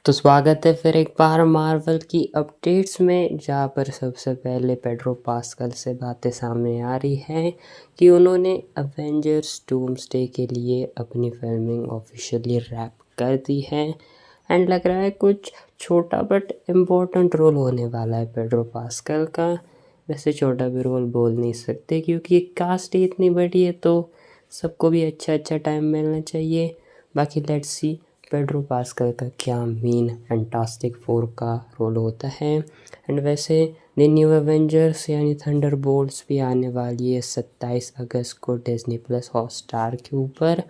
तो स्वागत है फिर एक बार मार्वल की अपडेट्स में, जहाँ पर सबसे पहले पेड्रो पास्कल से बातें सामने आ रही हैं कि उन्होंने अवेंजर्स डूम्सडे के लिए अपनी फिल्मिंग ऑफिशियली रैप कर दी है। एंड लग रहा है कुछ छोटा बट इम्पोर्टेंट रोल होने वाला है पेड्रो पास्कल का। वैसे छोटा भी रोल बोल नहीं सकते क्योंकि कास्ट ही इतनी बड़ी है, तो सबको भी अच्छा अच्छा टाइम मिलना चाहिए। बाकी लेट्स सी पेड्रो पास्कल का क्या मीन फैंटास्टिक फोर का रोल होता है। एंड वैसे द न्यू एवेंजर्स यानी थंडरबोल्ट्स भी आने वाली है 27 अगस्त को डिज्नी प्लस हॉटस्टार के ऊपर।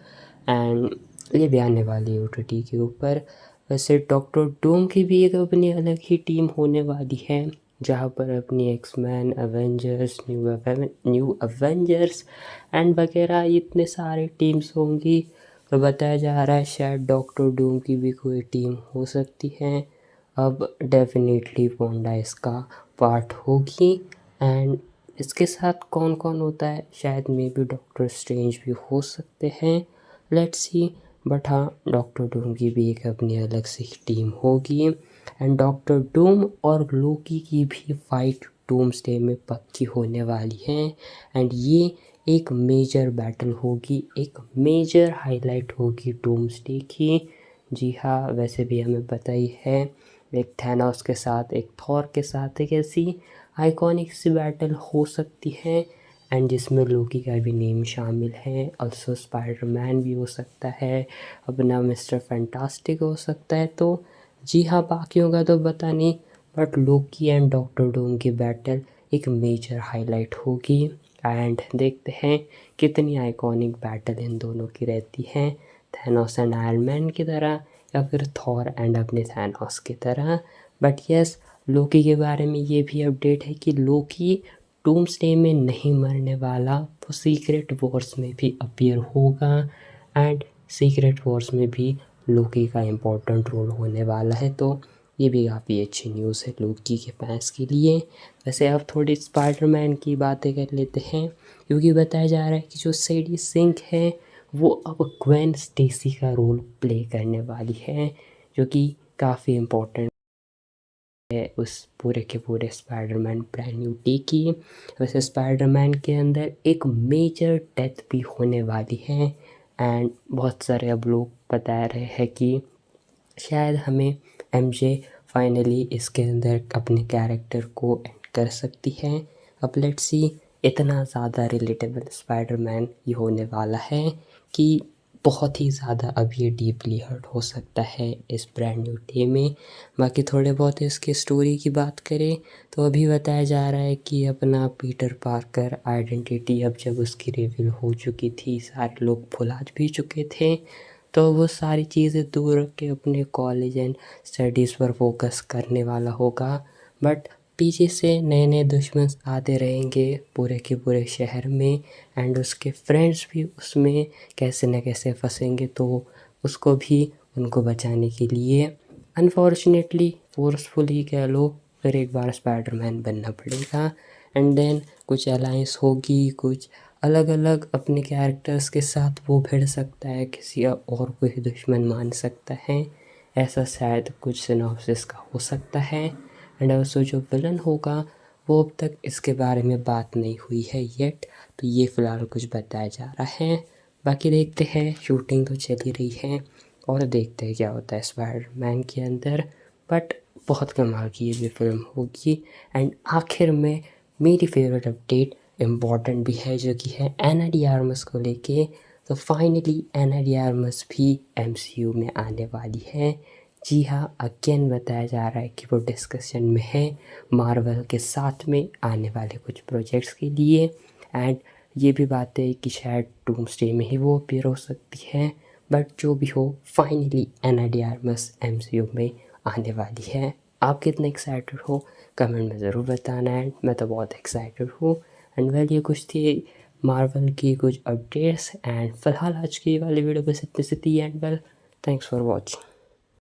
एंड ये भी आने वाली है OTT के ऊपर। वैसे डॉक्टर डूम की भी एक अपनी अलग ही टीम होने वाली है, जहाँ पर अपनी X Men, Avengers, new Avengers and वगैरह इतने सारे टीम्स होंगी। तो बताया जा रहा है शायद डॉक्टर डूम की भी कोई टीम हो सकती है। अब डेफिनेटली वांडा इसका पार्ट होगी। एंड इसके साथ कौन कौन होता है, शायद मे बी डॉक्टर स्ट्रेंज भी हो सकते हैं, लेट्स सी। बट हाँ, डॉक्टर डूम की भी एक अपनी अलग सी टीम होगी। एंड डॉक्टर डूम और लोकी की भी फाइट डूम्सडे में पक्की होने वाली है। एंड ये एक मेजर बैटल होगी, एक मेजर हाईलाइट होगी डूम्सडे की। जी हाँ, वैसे भी हमें पता ही है, एक थैनोस के साथ, एक थॉर के साथ एक ऐसी आइकॉनिक सी बैटल हो सकती है। एंड जिसमें लोकी का भी नेम शामिल है। ऑल्सो स्पाइडरमैन भी हो सकता है, अपना मिस्टर फैंटास्टिक हो सकता है। तो जी हाँ, बाकियों का तो पता नहीं, but Loki and doctor Doom की बैटल एक मेजर हाईलाइट होगी। एंड देखते हैं कितनी आइकॉनिक बैटल इन दोनों की रहती है, थैनोस एंड आयरन मैन की तरह या फिर थॉर एंड अपने थैनोस की तरह। बट यस, लोकी के बारे में ये भी अपडेट है कि लोकी डूम्सडे में नहीं मरने वाला, वो सीक्रेट वॉर्स में भी अपीयर होगा। एंड सीक्रेट वॉर्स में भी लोकी का इम्पोर्टेंट रोल होने वाला है। तो ये भी काफ़ी अच्छी न्यूज़ है लोकी के फैंस के लिए। वैसे अब थोड़ी स्पाइडरमैन की बातें कर लेते हैं, क्योंकि बताया जा रहा है कि जो सैडी सिंक है वो अब ग्वेन स्टेसी का रोल प्ले करने वाली है, जो कि काफ़ी इम्पोर्टेंट है उस पूरे के पूरे स्पाइडरमैन ब्रांड न्यू डे की। वैसे स्पाइडरमैन के अंदर एक मेजर डेथ भी होने वाली है। एंड बहुत सारे अब लोग बता रहे हैं कि शायद हमें MJ फाइनली इसके अंदर अपने कैरेक्टर को एंड कर सकती है। अब लेट्स सी, इतना ज़्यादा रिलेटेबल स्पाइडरमैन ये होने वाला है कि बहुत ही ज़्यादा अब ये डीपली हर्ट हो सकता है इस ब्रांड न्यू डे में। बाकी थोड़े बहुत इसकी स्टोरी की बात करें तो अभी बताया जा रहा है कि अपना पीटर पार्कर आइडेंटिटी अब जब उसकी रिवील हो चुकी थी, सारे लोग भुला भी चुके थे, तो वो सारी चीज़ें दूर रख के अपने कॉलेज एंड स्टडीज़ पर फोकस करने वाला होगा। बट पीछे से नए नए दुश्मन आते रहेंगे पूरे के पूरे शहर में। एंड उसके फ्रेंड्स भी उसमें कैसे न कैसे फंसेंगे, तो उसको भी उनको बचाने के लिए अनफॉर्चुनेटली, फोर्सफुली कह लो, फिर एक बार स्पाइडरमैन बनना पड़ेगा। एंड देन कुछ अलायंस होगी, कुछ अलग अलग अपने कैरेक्टर्स के साथ वो भिड़ सकता है, किसी और को ही दुश्मन मान सकता है, ऐसा शायद कुछ सिनॉप्सिस का हो सकता है। एंड ऑल्सो जो विलन होगा वो अब तक इसके बारे में बात नहीं हुई है येट, तो ये फ़िलहाल कुछ बताया जा रहा है। बाकी देखते हैं, शूटिंग तो चल ही रही है और देखते हैं क्या होता है स्पाइडरमैन के अंदर। बट बहुत कमाल की ये भी फिल्म होगी। एंड आखिर में मेरी फेवरेट अपडेट इम्पॉर्टेंट भी है, जो कि है एना डी आर्मस को लेके। तो फाइनली एना डी आर्मस भी MCU में आने वाली है। जी हाँ, अगेन बताया जा रहा है कि वो डिस्कशन में है मार्वल के साथ में आने वाले कुछ प्रोजेक्ट्स के लिए। एंड ये भी बात है कि शायद डूम्सडे में ही वो अपीयर हो सकती है। बट जो भी हो, फाइनली एना डी आर्मस MCU में आने वाली है। आप कितने एक्साइटेड हो कमेंट में ज़रूर बताना। एंड मैं तो बहुत एक्साइटेड हूँ। एंड वेल, ये कुछ थी मार्वल की कुछ अपडेट्स। एंड फिलहाल आज की वाली वीडियो बस इतनी सी थी। And well, thanks for watching.